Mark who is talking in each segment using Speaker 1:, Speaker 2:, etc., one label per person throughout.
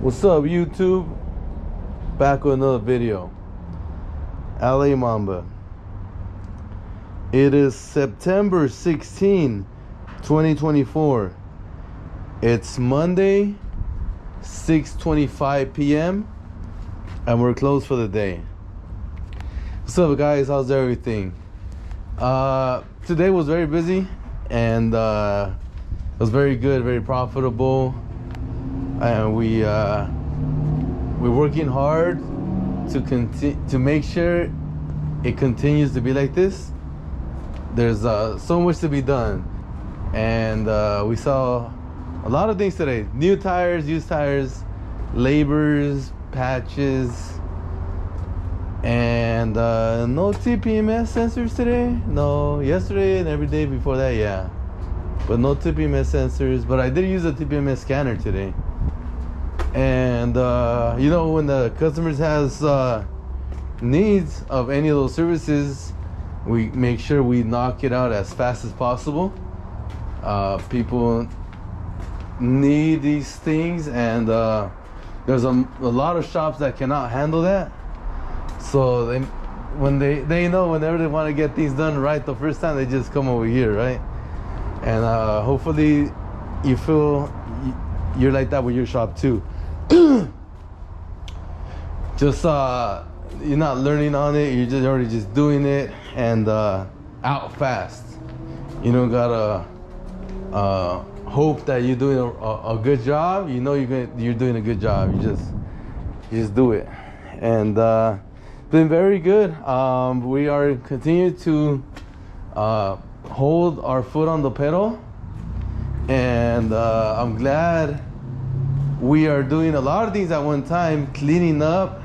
Speaker 1: What's up, YouTube? Back with another video. LA Mamba. It is September 16, 2024. It's Monday, 6:25 p.m. and we're closed for the day. What's up, guys? How's everything? Today was very busy and it was very good, very profitable. And we're working hard to make sure it continues to be like this. There's so much to be done, and we saw a lot of things today: new tires, used tires, labors, patches, and no TPMS sensors today. No, yesterday and every day before that, yeah, but no TPMS sensors. But I did use a TPMS scanner today. And you know, when the customers has needs of any of those services, we make sure we knock it out as fast as possible. People need these things, and there's a lot of shops that cannot handle that. So they know whenever they want to get things done right the first time, they just come over here, right? And hopefully you feel you're like that with your shop too. Just you're not learning on it, you're just already just doing it, and out fast. You don't gotta hope that you're doing a good job. You know you're doing a good job. You just do it. And been very good. We are continuing to hold our foot on the pedal, and I'm glad we are doing a lot of things at one time: cleaning up,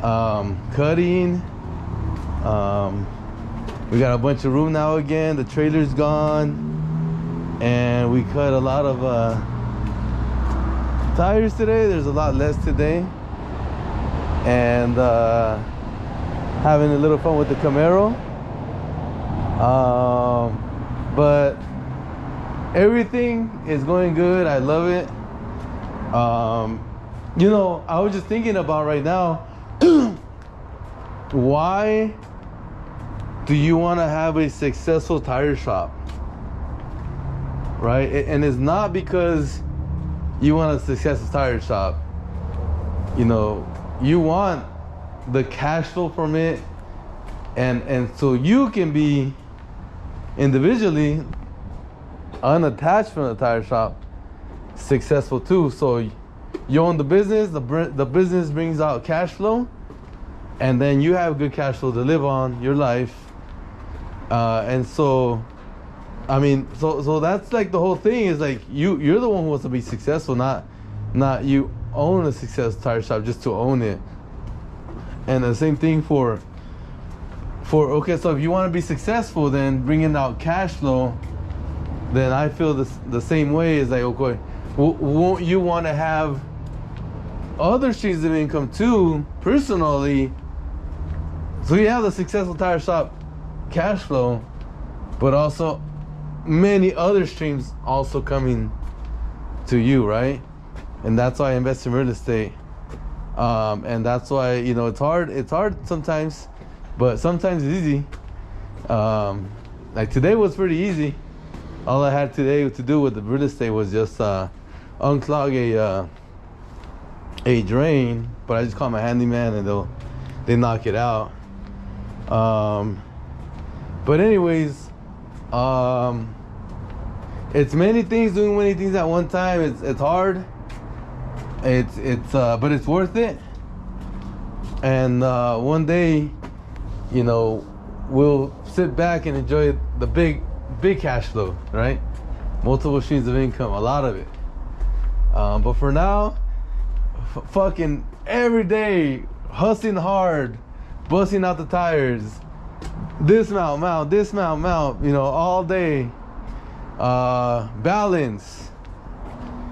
Speaker 1: cutting. We got a bunch of room now again. The trailer's gone, and we cut a lot of tires today. There's a lot less today, and having a little fun with the Camaro. But everything is going good. I love it. You know, I was just thinking about right now, why do you want to have a successful tire shop, right? And it's not because you want a successful tire shop. You know, you want the cash flow from it, and so you can be individually unattached from the tire shop successful too. So you own the business, the business brings out cash flow, and then you have good cash flow to live on your life. And so I mean, so that's like the whole thing, is like you're the one who wants to be successful, not you own a successful tire shop just to own it. And the same thing for okay, so if you want to be successful, then bringing out cash flow, then I feel the same way. Is like, okay, won't you want to have other streams of income too, personally? So you have the successful tire shop cash flow, but also many other streams also coming to you, right? And that's why I invest in real estate. And that's why, you know, it's hard sometimes, but sometimes it's easy. Like today was pretty easy. All I had today to do with the real estate was just unclog a drain, but I just call my handyman and they knock it out. But anyways, it's many things, doing many things at one time. It's hard. But it's worth it. And one day, you know, we'll sit back and enjoy the big cash flow, right? Multiple streams of income, a lot of it. But for now, fucking every day, hustling hard, busting out the tires, dismount, mount, you know, all day. Balance.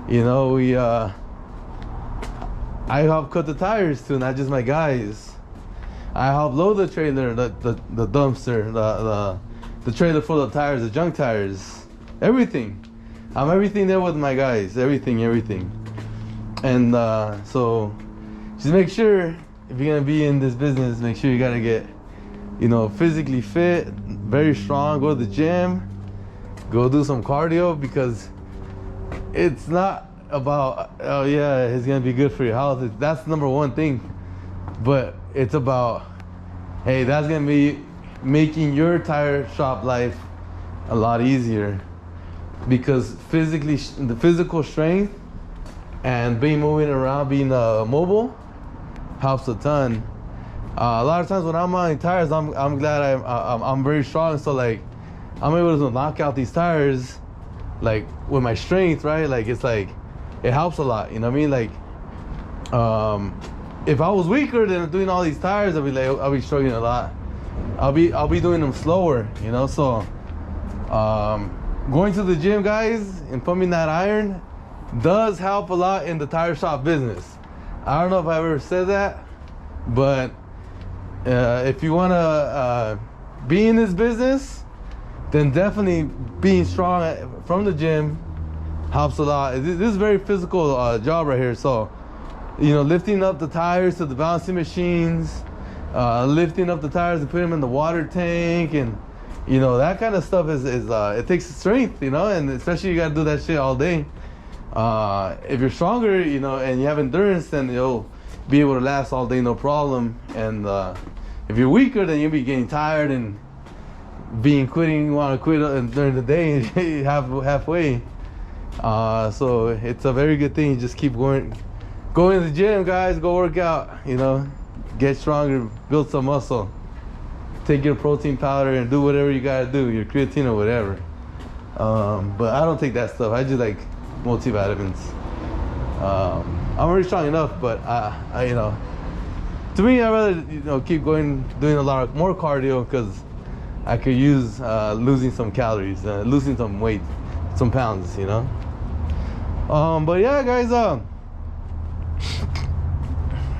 Speaker 1: You know, I help cut the tires too, not just my guys. I help load the trailer, the dumpster, the trailer full of tires, the junk tires, everything. I'm everything there with my guys, everything. And so just make sure if you're gonna be in this business, make sure you gotta get, you know, physically fit, very strong. Go to the gym, go do some cardio, because it's not about, oh yeah, it's gonna be good for your health. That's the number one thing, but it's about, hey, that's gonna be making your tire shop life a lot easier, because physically, the physical strength and being moving around, being mobile, helps a ton. A lot of times when I'm on tires, I'm glad I'm very strong, so like I'm able to knock out these tires like with my strength, right? Like it's like it helps a lot, you know what I mean? Like if I was weaker than doing all these tires, I'll be struggling a lot. I'll be doing them slower, you know. So going to the gym, guys, and pumping that iron does help a lot in the tire shop business. I don't know if I ever said that, but if you want to be in this business, then definitely being strong from the gym helps a lot. This is a very physical job right here. So, you know, lifting up the tires to the balancing machines, lifting up the tires and putting them in the water tank, and you know, that kind of stuff is it takes strength, you know, and especially you got to do that shit all day. If you're stronger, you know, and you have endurance, then you'll be able to last all day, no problem. And if you're weaker, then you'll be getting tired and you want to quit during the day halfway. So it's a very good thing. You just keep going to the gym, guys. Go work out, you know, get stronger, build some muscle. Take your protein powder and do whatever you gotta do, your creatine or whatever. But I don't take that stuff. I just like multivitamins. I'm already strong enough, but I you know, to me, I'd rather, you know, keep going, doing a lot more cardio, because I could use losing some calories, losing some weight, some pounds, you know. But yeah, guys,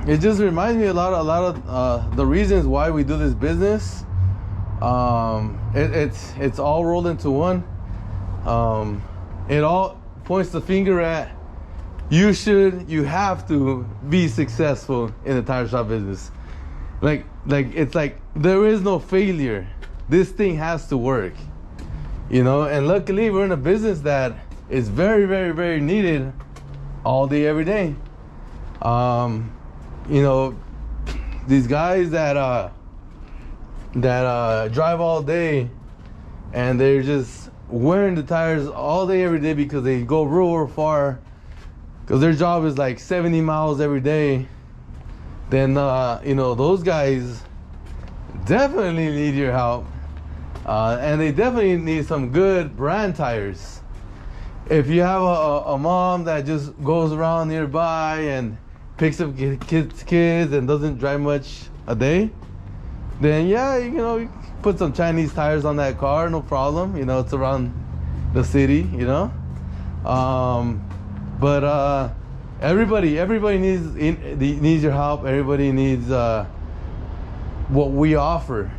Speaker 1: it just reminds me a lot of the reasons why we do this business. It's all rolled into one. It all points the finger at you have to be successful in the tire shop business. Like it's like there is no failure. This thing has to work, you know. And luckily we're in a business that is very, very, very needed all day, every day. You know, these guys that drive all day and they're just wearing the tires all day, every day, because they go real far, because their job is like 70 miles every day, then you know, those guys definitely need your help, and they definitely need some good brand tires. If you have a mom that just goes around nearby and picks up kids and doesn't drive much a day, then yeah, you know, you put some Chinese tires on that car, no problem. You know, it's around the city, you know. But everybody needs your help. Everybody needs what we offer.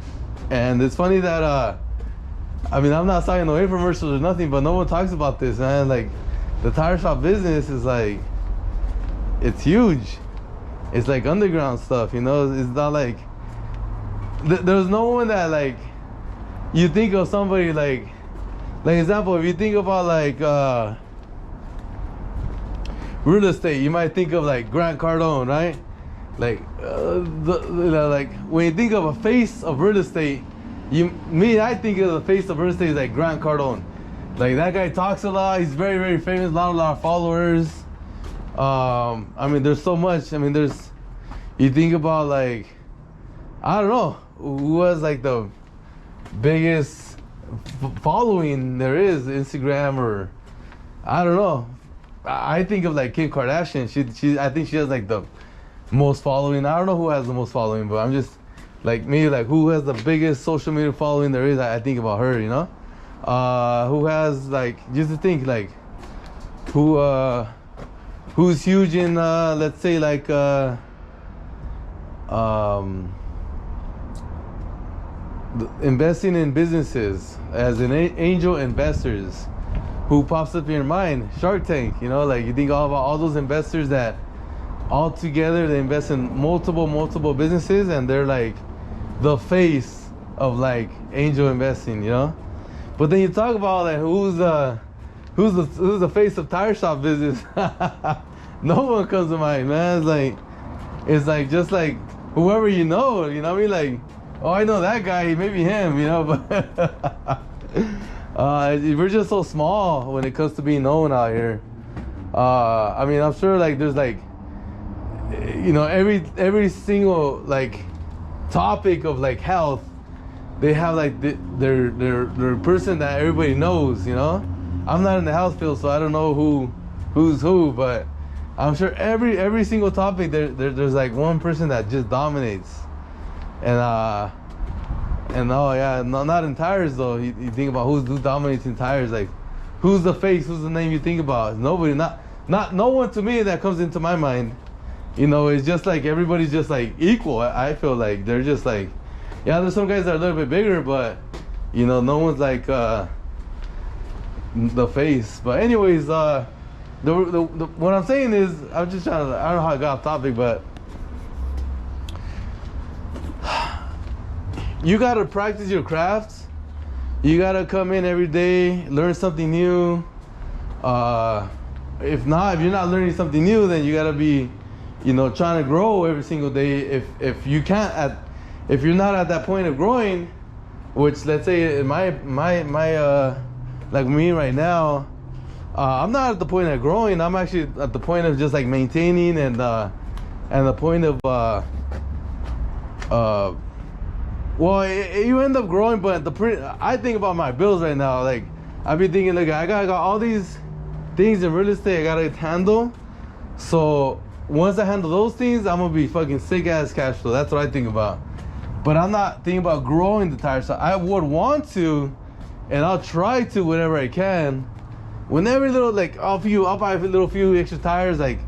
Speaker 1: And it's funny that I mean, I'm not signing no infomercials or nothing, but no one talks about this, man. Like, the tire shop business is like, it's huge. It's like underground stuff, you know. It's not like there's no one that, like, you think of somebody like example, if you think about like real estate, you might think of like Grant Cardone, right? Like like when you think of a face of real estate, I think of the face of real estate is like Grant Cardone. Like, that guy talks a lot. He's very, very famous. A lot of followers. I mean, there's so much. I mean, you think about, like, I don't know who has like the biggest following there is, Instagram, or I don't know. I think of like Kim Kardashian. I think she has like the most following. I don't know who has the most following, but I'm just like, me, like, who has the biggest social media following there is. I think about her, you know. Who has, like, just to think, like, who's huge in let's say like investing in businesses as an angel investors. who pops up in your mind? Shark Tank, you know, like you think all about all those investors that all together they invest in multiple businesses, and they're like the face of like angel investing, you know. But then you talk about like who's the face of tire shop business. No one comes to mind, man. It's like just like whoever you know what I mean? Like, oh, I know that guy, maybe him, you know. But we're just so small when it comes to being known out here. I mean, I'm sure like there's like, you know, every single like topic of like health, they have like their person that everybody knows, you know. I'm not in the health field, so I don't know who's who, but I'm sure every single topic there's like one person that just dominates. And oh yeah, not in tires though. You think about who dominates in tires, like who's the face, who's the name you think about? Nobody, no one to me that comes into my mind. You know, it's just like everybody's just like equal. I feel like they're just like, yeah, there's some guys that are a little bit bigger, but you know, no one's like the face. But anyways, what I'm saying is, I'm just trying to, I don't know how I got off topic, but you gotta practice your crafts. You gotta come in every day, learn something new. If you're not learning something new, then you gotta be, you know, trying to grow every single day. If you can't, if you're not at that point of growing, which let's say my like me right now, I'm not at the point of growing. I'm actually at the point of just like maintaining and the point of well, you end up growing, but I think about my bills right now. Like I be thinking, like I got all these things in real estate I gotta handle. So once I handle those things, I'm gonna be fucking sick ass cash flow. That's what I think about. But I'm not thinking about growing the tire shop. I would want to, and I'll try to whenever I can. Whenever little, like I'll buy a little few extra tires. Like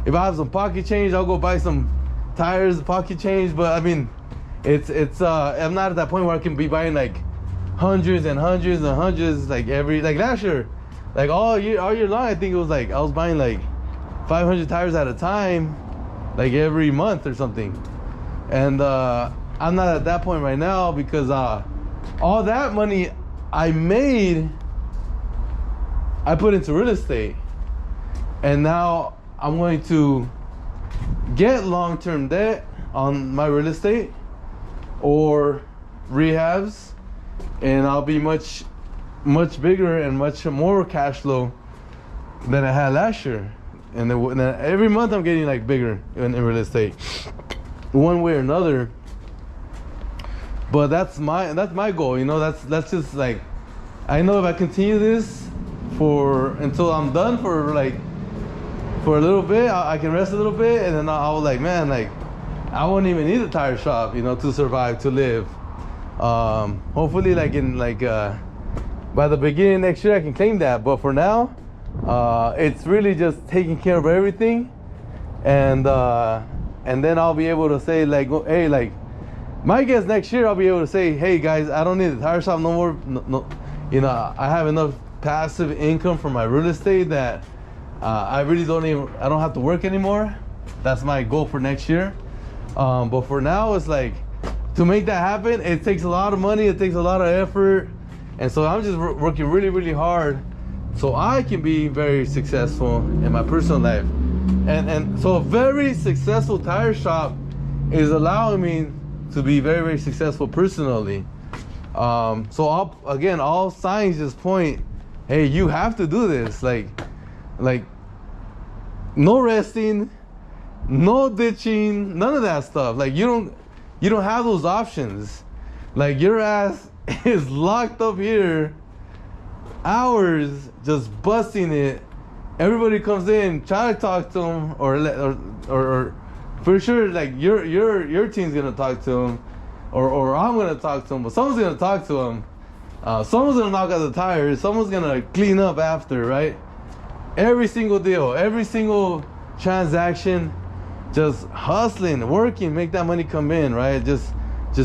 Speaker 1: if I have some pocket change, I'll go buy some tires, pocket change. But I mean, it's I'm not at that point where I can be buying like hundreds and hundreds and hundreds like last year, like all year long. I think it was like I was buying like 500 tires at a time, like every month or something. And I'm not at that point right now because all that money I made, I put into real estate, and now I'm going to get long-term debt on my real estate or rehabs, and I'll be much bigger and much more cash flow than I had last year. And then every month I'm getting like bigger in real estate, one way or another. But that's my goal, you know. That's just like, I know if I continue this until I'm done for a little bit, I can rest a little bit, and then I'll like, man, like I won't even need a tire shop, you know, to survive, to live. Hopefully like by the beginning next year I can claim that. But for now, it's really just taking care of everything, and then I'll be able to say like, hey, like my guess next year I'll be able to say, hey guys, I don't need the tire shop no more. No, you know, I have enough passive income from my real estate that I don't have to work anymore. That's my goal for next year. But for now, it's like, to make that happen, it takes a lot of money, it takes a lot of effort, and so I'm just working really hard so I can be very successful in my personal life. And so a very successful tire shop is allowing me to be very successful personally. So all signs just point, hey, you have to do this. Like no resting, no ditching, none of that stuff. Like you don't have those options. Like your ass is locked up here, hours just busting it. Everybody comes in, try to talk to them, or for sure, like your team's gonna talk to them, or I'm gonna talk to them, but someone's gonna talk to them. Someone's gonna knock out the tires. Someone's gonna clean up after, right? Every single deal, every single transaction, just hustling, working, make that money come in, right? Just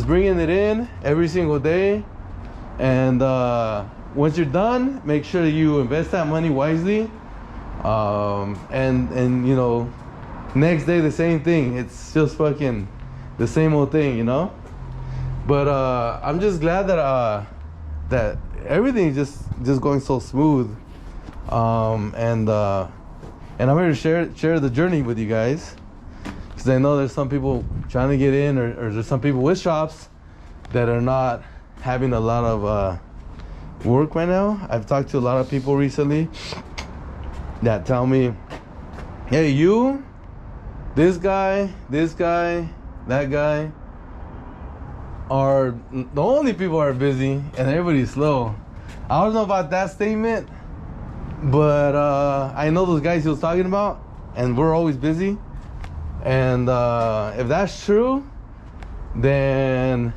Speaker 1: bringing it in every single day, and once you're done, make sure that you invest that money wisely. And you know, next day the same thing. It's just fucking the same old thing, you know. But I'm just glad that that everything's just going so smooth. And I'm here to share the journey with you guys, because I know there's some people trying to get in, or there's some people with shops that are not having a lot of work right now. I've talked to a lot of people recently that tell me, hey, you, this guy, that guy are the only people are busy and everybody's slow. I don't know about that statement, but I know those guys he was talking about, and we're always busy. And if that's true, then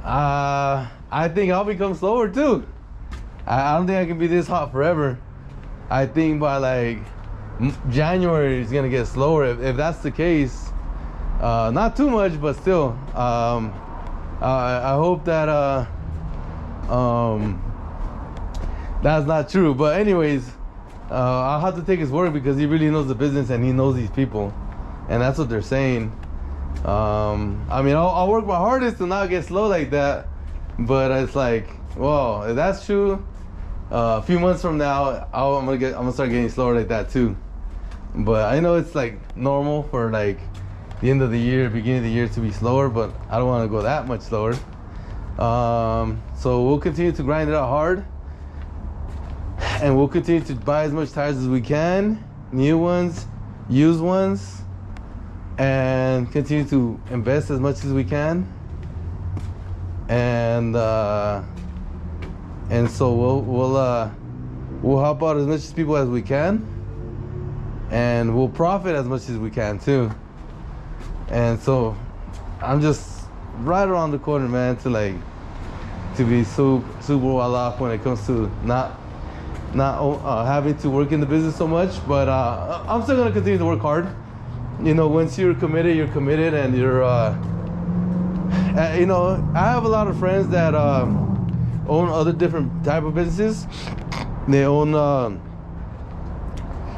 Speaker 1: I think I'll become slower too. I don't think I can be this hot forever. I think by like January it's gonna get slower. If that's the case, not too much, but still. I hope that that's not true. But anyways, I'll have to take his word, because he really knows the business and he knows these people, and that's what they're saying. I mean, I'll work my hardest to not get slow like that, but it's like, well, if that's true, a few months from now, I'm gonna start getting slower like that too. But I know it's like normal for like the end of the year, beginning of the year to be slower, but I don't want to go that much slower. So we'll continue to grind it out hard, and we'll continue to buy as much tires as we can, new ones, used ones, and continue to invest as much as we can. And so we'll help out as much people as we can, and we'll profit as much as we can too. And so I'm just right around the corner, man, to be super well off when it comes to not having to work in the business so much. But I'm still gonna continue to work hard. You know, once you're committed, and you're you know, I have a lot of friends that own other different type of businesses. They own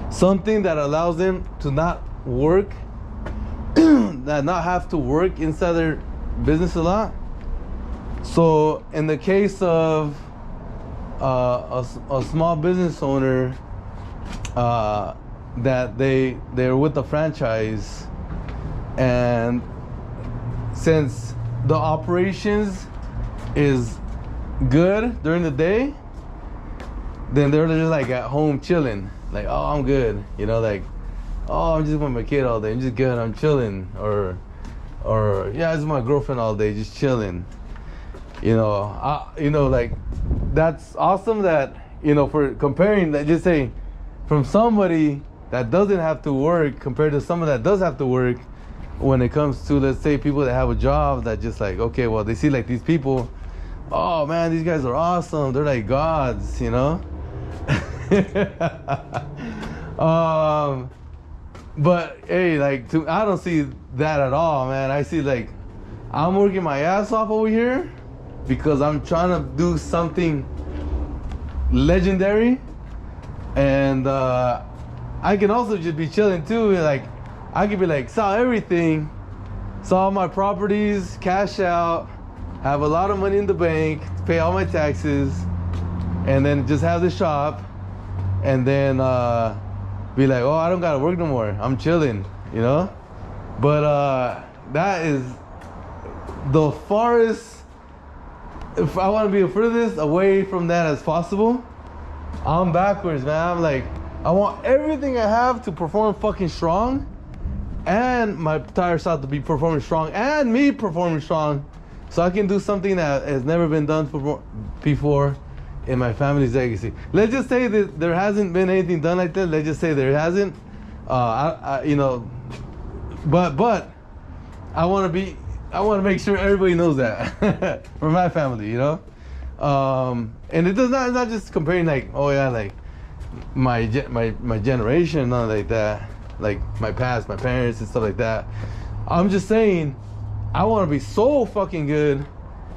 Speaker 1: something that allows them to not work, that not have to work inside their business a lot. So in the case of a small business owner, that they're with a franchise, and since the operations is good during the day, then they're just like at home chilling, like, oh, I'm good, you know, like, oh, I'm just with my kid all day, I'm just good, I'm chilling, or yeah, I'm just with my girlfriend all day, just chilling, you know, like, that's awesome that, you know, for comparing that, just say from somebody that doesn't have to work compared to someone that does have to work, when it comes to, let's say, people that have a job, that just like, okay, well, they see like these people, oh man, these guys are awesome, they're like gods, you know. But hey, like, I don't see that at all, man. I see like I'm working my ass off over here because I'm trying to do something legendary, and I can also just be chilling too. Like, I could be like, sell everything, sell all my properties, cash out, have a lot of money in the bank, pay all my taxes, and then just have the shop, and then be like, oh, I don't gotta work no more, I'm chilling, you know. But that is the farthest, if I want to be furthest away from that as possible. I'm backwards, man. I'm like, I want everything I have to perform fucking strong, and my tire shop to be performing strong, and me performing strong, so I can do something that has never been done before in my family's legacy. Let's just say that there hasn't been anything done like that. Let's just say there hasn't. You know, but I want to make sure everybody knows that for my family, you know. And it's not just comparing like, oh yeah, like my generation, nothing like that, like my past, my parents and stuff like that. I'm just saying, I want to be so fucking good,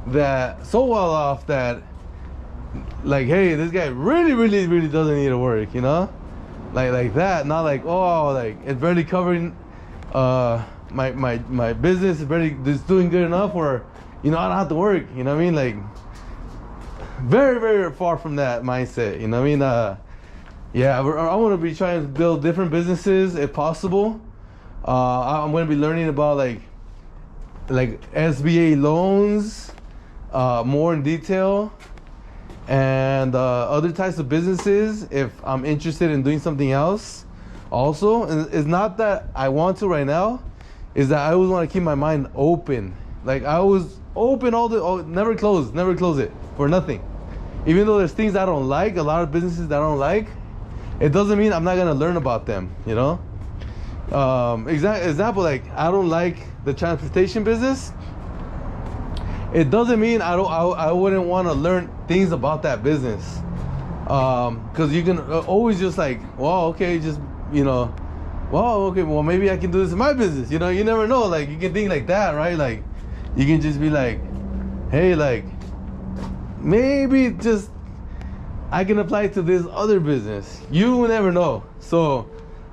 Speaker 1: that so well off that like, hey, this guy really, really, really doesn't need to work, you know, like that. Not like, oh, like it's barely covering my business is barely just doing good enough, or you know, I don't have to work. You know what I mean? Like, very, very far from that mindset. You know what I mean? Yeah, I want to be trying to build different businesses if possible. I'm going to be learning about like SBA loans more in detail, and other types of businesses if I'm interested in doing something else. Also, and it's not that I want to right now, is that I always want to keep my mind open. Like I always open never close it for nothing. Even though there's things I don't like, a lot of businesses that I don't like, it doesn't mean I'm not gonna learn about them, you know? Example, like I don't like the transportation business. It doesn't mean I wouldn't want to learn things about that business. Cause you can always just like, well, okay, just, you know, well, okay, well maybe I can do this in my business. You know, you never know. Like you can think like that, right? Like you can just be like, hey, like maybe just I can apply to this other business. You never know. So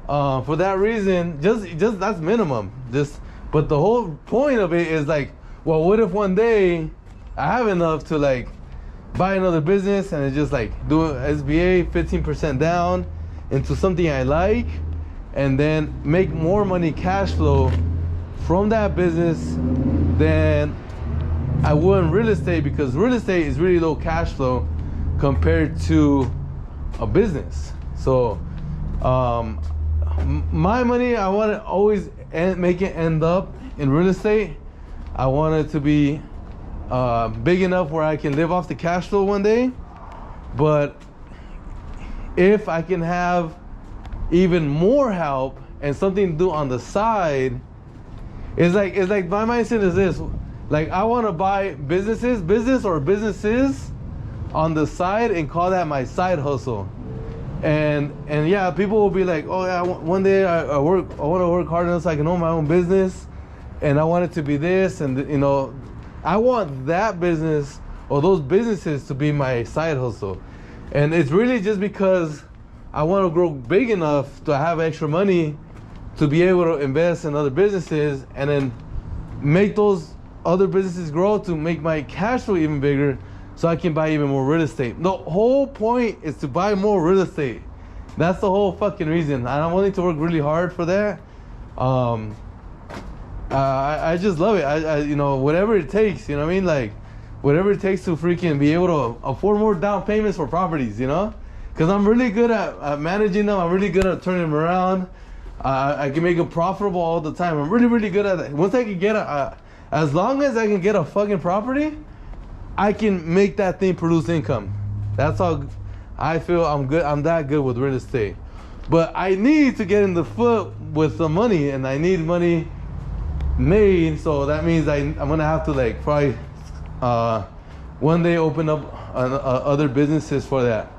Speaker 1: for that reason, just that's minimum. But the whole point of it is like, well, what if one day I have enough to like buy another business and it's just like do SBA 15% down into something I like, and then make more money cash flow from that business than I would in real estate, because real estate is really low cash flow compared to a business. So my money, I want to always make it end up in real estate. I want it to be big enough where I can live off the cash flow one day. But if I can have even more help and something to do on the side, it's like my mindset is this: like I want to buy businesses on the side and call that my side hustle. And yeah, people will be like, oh yeah, one day I want to work hard enough so I can own my own business, and I want it to be this, and you know, I want that business or those businesses to be my side hustle. And it's really just because I want to grow big enough to have extra money to be able to invest in other businesses, and then make those other businesses grow to make my cash flow even bigger, so I can buy even more real estate. The whole point is to buy more real estate. That's the whole fucking reason. And I'm willing to work really hard for that. I just love it. I you know, whatever it takes, you know what I mean? Like, whatever it takes to freaking be able to afford more down payments for properties, you know? Because I'm really good at managing them. I'm really good at turning them around. I can make them profitable all the time. I'm really, really good at it. Once I can get as long as I can get a fucking property, I can make that thing produce income. That's how I feel. I'm good. I'm that good with real estate. But I need to get in the foot with some money, and I need money made. So that means I'm gonna have to like probably one day open up other businesses for that.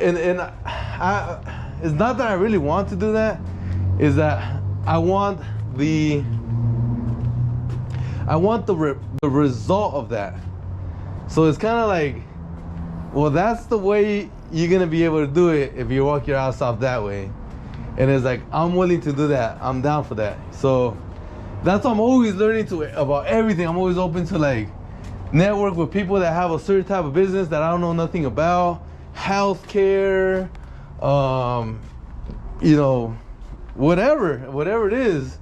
Speaker 1: It's not that I really want to do that. Is that I want the result of that. So it's kind of like, well, that's the way you're gonna be able to do it if you walk your ass off that way. And it's like, I'm willing to do that. I'm down for that. So that's why I'm always learning about everything. I'm always open to like network with people that have a certain type of business that I don't know nothing about. Healthcare, you know, whatever it is,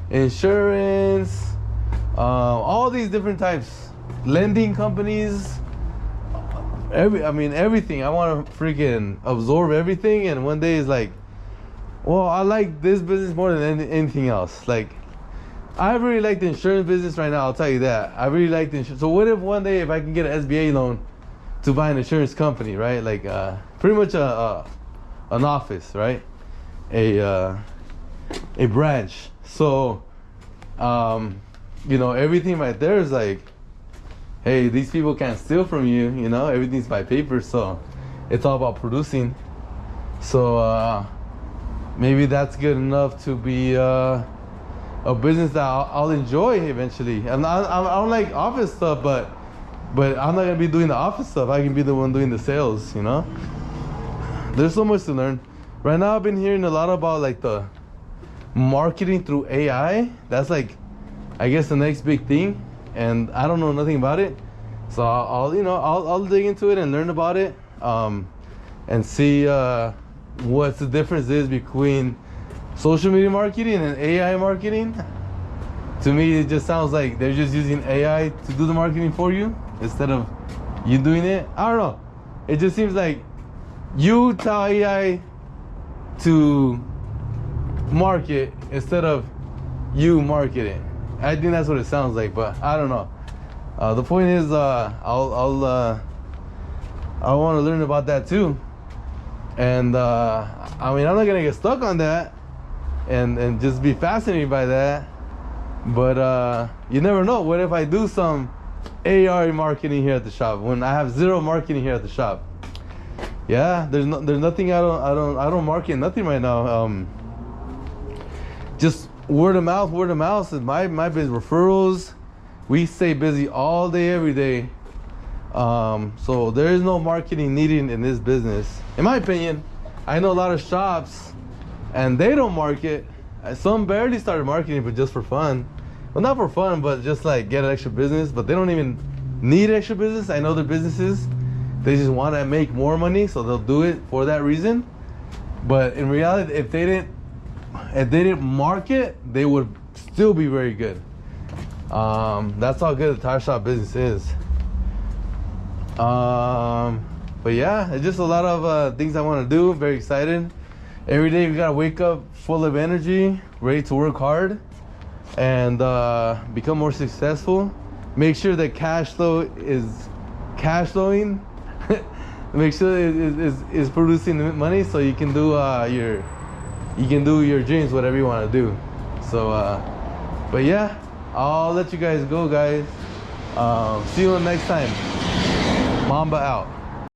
Speaker 1: insurance, all these different types, lending companies, everything. I want to freaking absorb everything, and one day it's like, well, I like this business more than anything else. Like, I really like the insurance business right now, I'll tell you that. I really like the insurance. So what if one day if I can get an SBA loan to buy an insurance company, right? Like pretty much an office, right? A branch. So you know, everything right there is like, hey, these people can't steal from you, you know, everything's by paper, so it's all about producing. So maybe that's good enough to be a business that I'll enjoy eventually. And I don't like office stuff, but But I'm not gonna be doing the office stuff. I can be the one doing the sales, you know? There's so much to learn. Right now I've been hearing a lot about like the marketing through AI. That's like, I guess, the next big thing. And I don't know nothing about it. So I'll dig into it and learn about it. And see what the difference is between social media marketing and AI marketing. To me, it just sounds like they're just using AI to do the marketing for you instead of you doing it. I don't know. It just seems like you tell AI to market instead of you market it. I think that's what it sounds like, but I don't know. The point is, I want to learn about that too. And I mean, I'm not gonna get stuck on that and just be fascinated by that. But you never know. What if I do some AR marketing here at the shop when I have zero marketing here at the shop? Yeah, there's nothing. I don't market nothing right now. Just word of mouth is my business. Referrals. We stay busy all day, every day. So there is no marketing needed in this business, in my opinion. I know a lot of shops, and they don't market. Some barely started marketing, but just for fun. Well, not for fun, but just like get an extra business. But they don't even need extra business. I know their businesses. They just want to make more money, so they'll do it for that reason. But in reality, if they didn't market, they would still be very good. That's how good the tire shop business is. But yeah, it's just a lot of things I want to do. Very excited. Every day we gotta wake up full of energy, ready to work hard, and become more successful. Make sure that cash flow is cash flowing. Make sure it is producing money, so you can do your dreams, whatever you want to do. So, but yeah, I'll let you guys go, guys. See you next time. Mamba out.